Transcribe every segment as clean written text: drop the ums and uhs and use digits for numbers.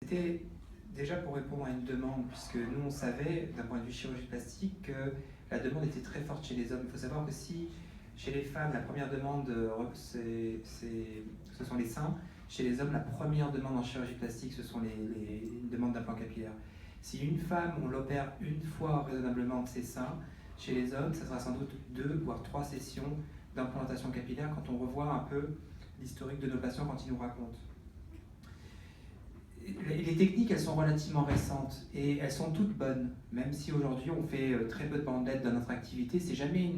C'était déjà pour répondre à une demande, puisque nous on savait, d'un point de vue chirurgie plastique, que la demande était très forte chez les hommes. Il faut savoir que si chez les femmes, la première demande, ce sont les seins, chez les hommes, la première demande en chirurgie plastique, ce sont les demandes d'implant capillaire. Si une femme, on l'opère une fois raisonnablement de ses seins, chez les hommes, ça sera sans doute 2 voire 3 sessions d'implantation capillaire quand on revoit un peu l'historique de nos patients quand ils nous racontent. Les techniques, elles sont relativement récentes et elles sont toutes bonnes, même si aujourd'hui on fait très peu de bandelettes dans notre activité. C'est jamais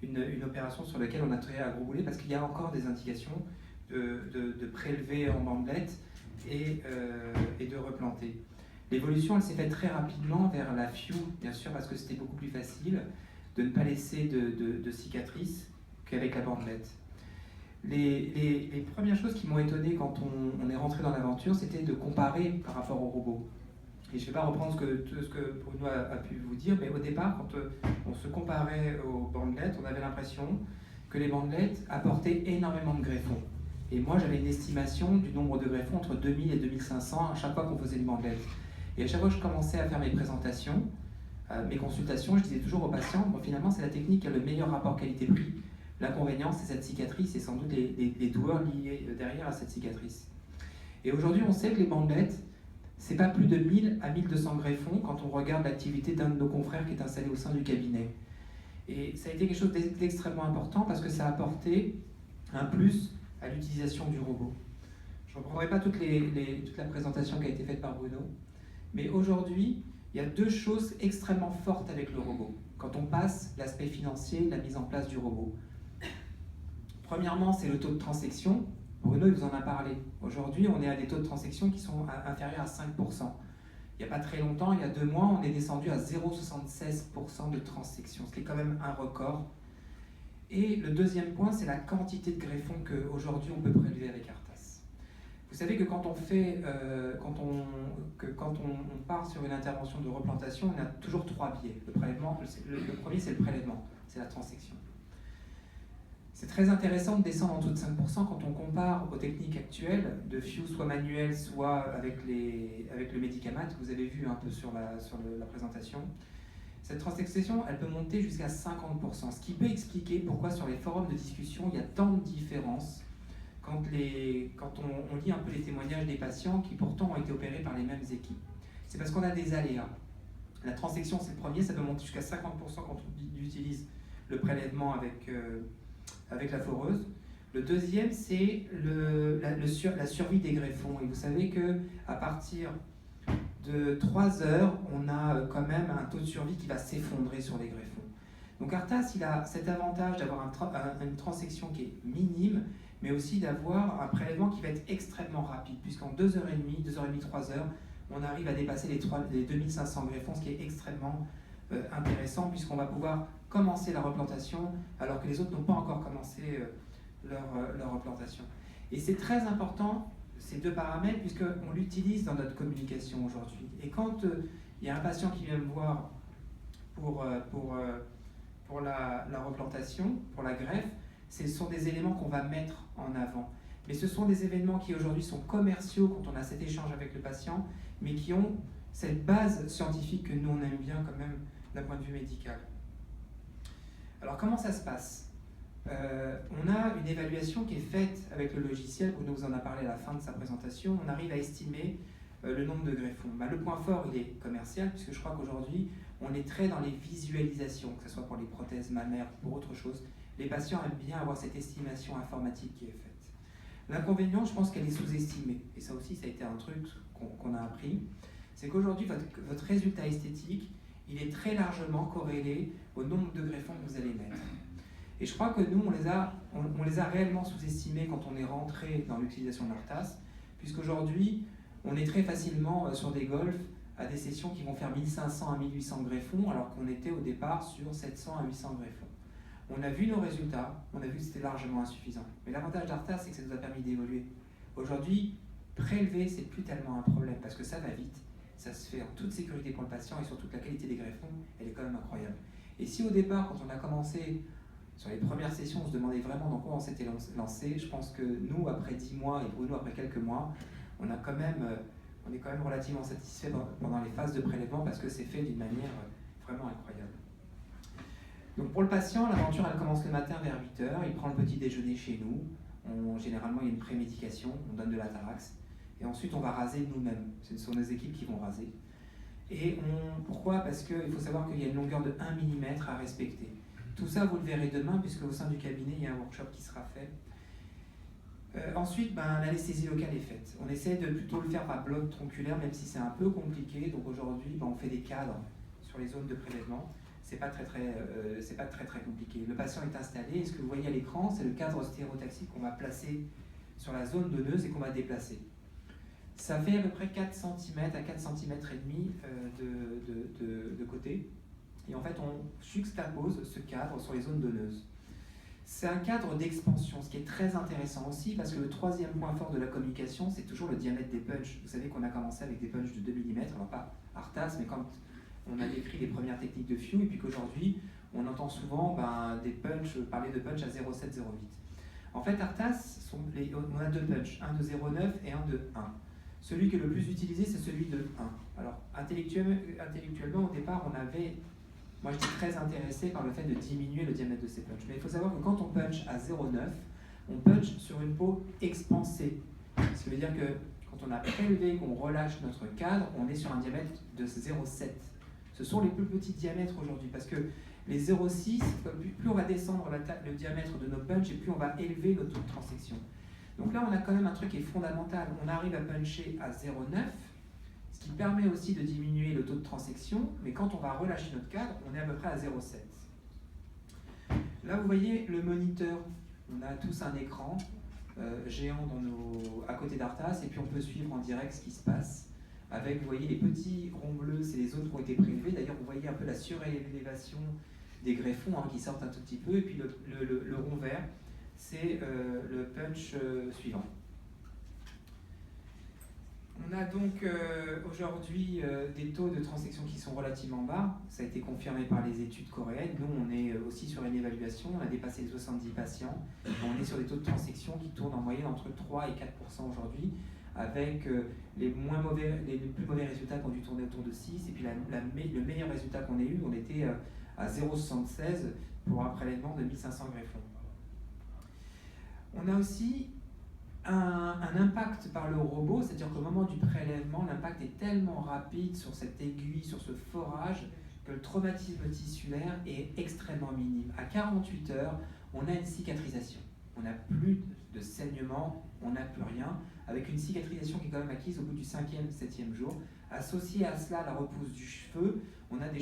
une opération sur laquelle on a très à gros boulet parce qu'il y a encore des indications de prélever en bandelette et de replanter. L'évolution, elle s'est faite très rapidement vers la FIU, bien sûr, parce que c'était beaucoup plus facile de ne pas laisser de cicatrices qu'avec la bandelette. Les premières choses qui m'ont étonné quand on est rentré dans l'aventure, c'était de comparer par rapport au robot. Et je ne vais pas reprendre ce que Bruno a pu vous dire, mais au départ, quand on se comparait aux bandelettes, on avait l'impression que les bandelettes apportaient énormément de greffons. Et moi, j'avais une estimation du nombre de greffons entre 2000 et 2500 à chaque fois qu'on faisait une bandelette. Et à chaque fois que je commençais à faire mes présentations, mes consultations, je disais toujours aux patients, bon, finalement, c'est la technique qui a le meilleur rapport qualité-prix. L'inconvénient, c'est cette cicatrice et sans doute les douleurs liées derrière à cette cicatrice. Et aujourd'hui, on sait que les bandelettes, c'est pas plus de 1000 à 1200 greffons quand on regarde l'activité d'un de nos confrères qui est installé au sein du cabinet. Et ça a été quelque chose d'extrêmement important parce que ça a apporté un plus à l'utilisation du robot. Je ne reprendrai pas toute la présentation qui a été faite par Bruno, mais aujourd'hui, il y a 2 choses extrêmement fortes avec le robot quand on passe l'aspect financier, la mise en place du robot. Premièrement, c'est le taux de transection. Bruno, il vous en a parlé. Aujourd'hui, on est à des taux de transection qui sont inférieurs à 5%. Il n'y a pas très longtemps, il y a 2 mois, on est descendu à 0,76% de transection, ce qui est quand même un record. Et le deuxième point, c'est la quantité de greffons qu'aujourd'hui on peut prélever avec Artas. Vous savez que quand on part sur une intervention de replantation, on a toujours 3 biais. Le premier, c'est le prélèvement, c'est la transection. C'est très intéressant de descendre en dessous de 5% quand on compare aux techniques actuelles de FIU, soit manuel, soit avec le médicamat, que vous avez vu un peu sur la présentation. Cette transection, elle peut monter jusqu'à 50%, ce qui peut expliquer pourquoi sur les forums de discussion, il y a tant de différences quand on lit un peu les témoignages des patients qui pourtant ont été opérés par les mêmes équipes. C'est parce qu'on a des aléas. La transection, c'est le premier, ça peut monter jusqu'à 50% quand on utilise le prélèvement avec la foreuse. Le deuxième, c'est la survie des greffons. Et vous savez qu'à partir de 3 heures, on a quand même un taux de survie qui va s'effondrer sur les greffons. Donc Artas, il a cet avantage d'avoir une transection qui est minime, mais aussi d'avoir un prélèvement qui va être extrêmement rapide, puisqu'en 2h30, 2h30, 3 heures, on arrive à dépasser les 2500 greffons, ce qui est extrêmement intéressant, puisqu'on va pouvoir commencer la replantation, alors que les autres n'ont pas encore commencé leur replantation. Et c'est très important, ces 2 paramètres, puisqu'on l'utilise dans notre communication aujourd'hui. Et quand il y a un patient qui vient me voir pour la replantation, pour la greffe, ce sont des éléments qu'on va mettre en avant. Mais ce sont des événements qui aujourd'hui sont commerciaux quand on a cet échange avec le patient, mais qui ont cette base scientifique que nous on aime bien quand même d'un point de vue médical. Alors comment ça se passe ? On a une évaluation qui est faite avec le logiciel, Bruno vous en a parlé à la fin de sa présentation, on arrive à estimer le nombre de greffons. Le point fort, il est commercial, puisque je crois qu'aujourd'hui, on est très dans les visualisations, que ce soit pour les prothèses mammaires ou pour autre chose. Les patients aiment bien avoir cette estimation informatique qui est faite. L'inconvénient, je pense qu'elle est sous-estimée, et ça aussi, ça a été un truc qu'on a appris, c'est qu'aujourd'hui, votre résultat esthétique, il est très largement corrélé au nombre de greffons que vous allez mettre. Et je crois que nous, on les a réellement sous-estimés quand on est rentré dans l'utilisation de l'Artas, puisqu'aujourd'hui, on est très facilement sur des golfs à des sessions qui vont faire 1500 à 1800 greffons, alors qu'on était au départ sur 700 à 800 greffons. On a vu nos résultats, on a vu que c'était largement insuffisant. Mais l'avantage d'Artas, c'est que ça nous a permis d'évoluer. Aujourd'hui, prélever, c'est plus tellement un problème, parce que ça va vite, ça se fait en toute sécurité pour le patient, et surtout que la qualité des greffons, elle est quand même incroyable. Et si au départ, quand on a commencé sur les premières sessions, on se demandait vraiment dans quoi on s'était lancé, je pense que nous, après 10 mois, et Bruno, après quelques mois, on a quand même on est quand même relativement satisfait pendant les phases de prélèvement parce que c'est fait d'une manière vraiment incroyable. Donc pour le patient, l'aventure elle commence le matin vers 8h, il prend le petit déjeuner chez nous, généralement il y a une prémédication, on donne de l'Atarax, et ensuite on va raser nous-mêmes, ce sont nos équipes qui vont raser. Et pourquoi? Parce qu'il faut savoir qu'il y a une longueur de 1 mm à respecter. Tout ça vous le verrez demain puisque au sein du cabinet il y a un workshop qui sera fait. Ensuite, l'anesthésie locale est faite. On essaie de plutôt le faire par bloc tronculaire, même si c'est un peu compliqué. Donc aujourd'hui, on fait des cadres sur les zones de prélèvement. C'est pas très compliqué. Le patient est installé. Et ce que vous voyez à l'écran, c'est le cadre stéréotaxique qu'on va placer sur la zone donneuse et qu'on va déplacer. Ça fait à peu près 4 cm à 4 cm et demi de côté. Et en fait, on juxtapose ce cadre sur les zones donneuses. C'est un cadre d'expansion, ce qui est très intéressant aussi, parce que le troisième point fort de la communication, c'est toujours le diamètre des punches. Vous savez qu'on a commencé avec des punches de 2 mm, alors pas Artas, mais quand on a décrit les premières techniques de FIU, et puis qu'aujourd'hui, on entend souvent des punches, parler de punch à 0,7, 0,8. En fait, Artas, on a 2 punches, un de 0,9 et un de 1. Celui qui est le plus utilisé, c'est celui de 1. Alors, intellectuellement, au départ, moi, j'étais très intéressé par le fait de diminuer le diamètre de ces punches. Mais il faut savoir que quand on punch à 0,9, on punch sur une peau expansée. Ce qui veut dire que quand on a prélevé et qu'on relâche notre cadre, on est sur un diamètre de 0,7. Ce sont les plus petits diamètres aujourd'hui parce que les 0,6, plus on va descendre le diamètre de nos punches et plus on va élever le taux de transection. Donc là, on a quand même un truc qui est fondamental. On arrive à puncher à 0,9. Ce qui permet aussi de diminuer le taux de transection, mais quand on va relâcher notre cadre, on est à peu près à 0,7. Là, vous voyez le moniteur. On a tous un écran géant à côté d'Artas, et puis on peut suivre en direct ce qui se passe. Avec, vous voyez, les petits ronds bleus, c'est les zones qui ont été prélevées. D'ailleurs, vous voyez un peu la surélévation des greffons qui sortent un tout petit peu, et puis le rond vert, c'est le punch suivant. On a donc aujourd'hui des taux de transection qui sont relativement bas. Ça a été confirmé par les études coréennes. Nous, on est aussi sur une évaluation. On a dépassé les 70 patients. On est sur des taux de transection qui tournent en moyenne entre 3 et 4% aujourd'hui, avec les plus mauvais résultats qui ont dû tourner autour de 6. Et puis le meilleur résultat qu'on ait eu, on était à 0,76 pour un prélèvement de 1500 greffons. On a aussi un impact par le robot, c'est-à-dire qu'au moment du prélèvement, l'impact est tellement rapide sur cette aiguille, sur ce forage, que le traumatisme tissulaire est extrêmement minime. À 48 heures, on a une cicatrisation. On n'a plus de saignement, on n'a plus rien, avec une cicatrisation qui est quand même acquise au bout du 5e, 7e jour. Associé à cela, la repousse du cheveu, on a des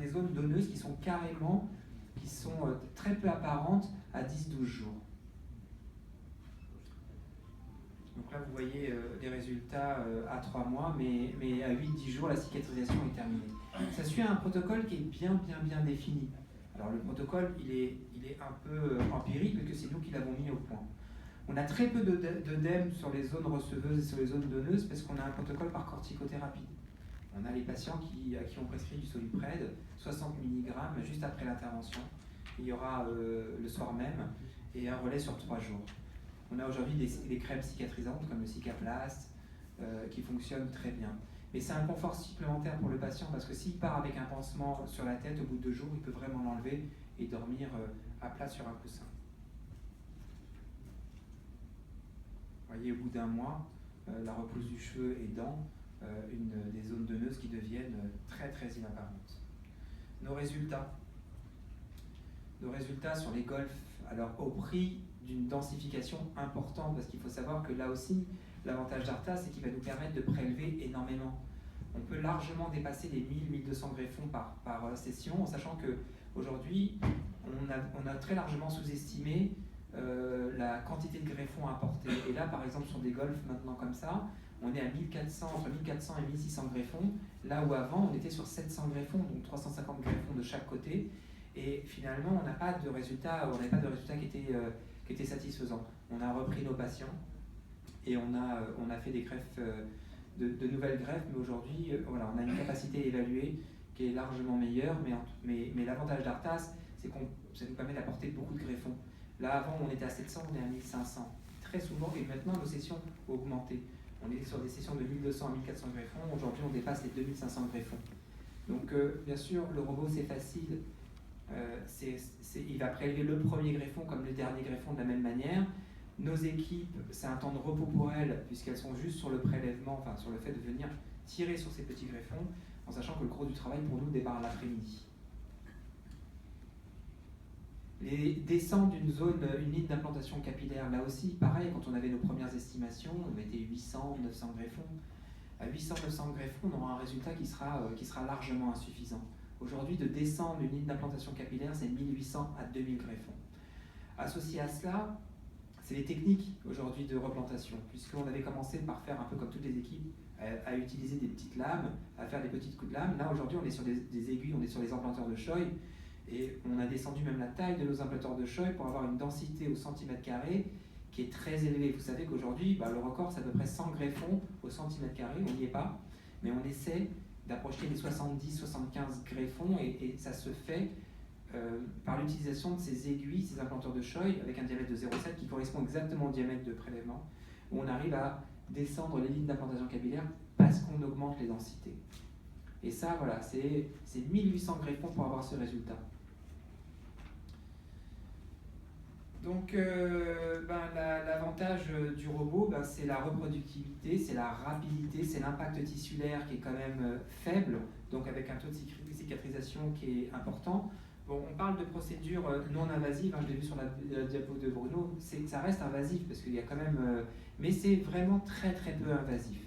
zones donneuses qui sont très peu apparentes à 10-12 jours. Donc là, vous voyez les résultats à 3 mois, mais à 8-10 jours, la cicatrisation est terminée. Ça suit un protocole qui est bien défini. Alors le protocole, il est un peu empirique, parce que c'est nous qui l'avons mis au point. On a très peu d'œdème sur les zones receveuses et sur les zones donneuses, parce qu'on a un protocole par corticothérapie. On a les patients à qui on prescrit du Solupred, 60 mg juste après l'intervention. Il y aura le soir même, et un relais sur 3 jours. On a aujourd'hui des crèmes cicatrisantes comme le Cicaplast qui fonctionnent très bien. Mais c'est un confort supplémentaire pour le patient parce que s'il part avec un pansement sur la tête, au bout de 2 jours, il peut vraiment l'enlever et dormir à plat sur un coussin. Vous voyez, au bout d'1 mois, la repousse du cheveu aidant, des zones donneuses qui deviennent très inapparentes. Nos résultats sur les golfs, alors au prix d'une densification importante, parce qu'il faut savoir que là aussi, l'avantage d'Artas, c'est qu'il va nous permettre de prélever énormément. On peut largement dépasser les 1000-1200 greffons par session, en sachant qu'aujourd'hui, on a très largement sous-estimé la quantité de greffons apportés. Et là, par exemple, sur des golfs maintenant comme ça, on est à entre 1400 et 1600 greffons, là où avant, on était sur 700 greffons, donc 350 greffons de chaque côté. Et finalement, on n'avait pas de résultat qui était satisfaisant. On a repris nos patients et on a fait des greffes, de nouvelles greffes, mais aujourd'hui, voilà, on a une capacité évaluée qui est largement meilleure, mais l'avantage d'Artas, c'est que ça nous permet d'apporter beaucoup de greffons. Là, avant, on était à 700, on est à 1500. Très souvent, et maintenant, nos sessions ont augmenté. On est sur des sessions de 1200 à 1400 greffons. Aujourd'hui, on dépasse les 2500 greffons. Donc, bien sûr, le robot, c'est facile. Il va prélever le premier greffon comme le dernier greffon de la même manière. Nos équipes, c'est un temps de repos pour elles, puisqu'elles sont juste sur le prélèvement, enfin sur le fait de venir tirer sur ces petits greffons, en sachant que le gros du travail pour nous démarre l'après-midi. Les descentes d'une zone, une ligne d'implantation capillaire, là aussi, pareil, quand on avait nos premières estimations, on mettait 800, 900 greffons. À 800, 900 greffons, on aura un résultat qui sera largement insuffisant. Aujourd'hui, de descendre une ligne d'implantation capillaire, c'est 1800 à 2000 greffons. Associé à cela, c'est les techniques aujourd'hui de replantation, puisqu'on avait commencé par faire un peu comme toutes les équipes, à utiliser des petites lames, à faire des petites coups de lame. Là, aujourd'hui, on est sur des aiguilles, on est sur les implanteurs de Scheu, et on a descendu même la taille de nos implanteurs de Scheu pour avoir une densité au centimètre carré qui est très élevée. Vous savez qu'aujourd'hui, le record, c'est à peu près 100 greffons au centimètre carré, on n'y est pas, mais on essaie d'approcher les 70-75 greffons, et ça se fait par l'utilisation de ces aiguilles, ces implanteurs de Scheu, avec un diamètre de 0,7 qui correspond exactement au diamètre de prélèvement, où on arrive à descendre les lignes d'implantation capillaire parce qu'on augmente les densités. Et ça, voilà, c'est 1800 greffons pour avoir ce résultat. Donc, l'avantage du robot, c'est la reproductibilité, c'est la rapidité, c'est l'impact tissulaire qui est quand même faible, donc avec un taux de cicatrisation qui est important. Bon, on parle de procédures non invasives, je l'ai vu sur la diapo de Bruno, ça reste invasif parce qu'il y a quand même, mais c'est vraiment très très peu invasif.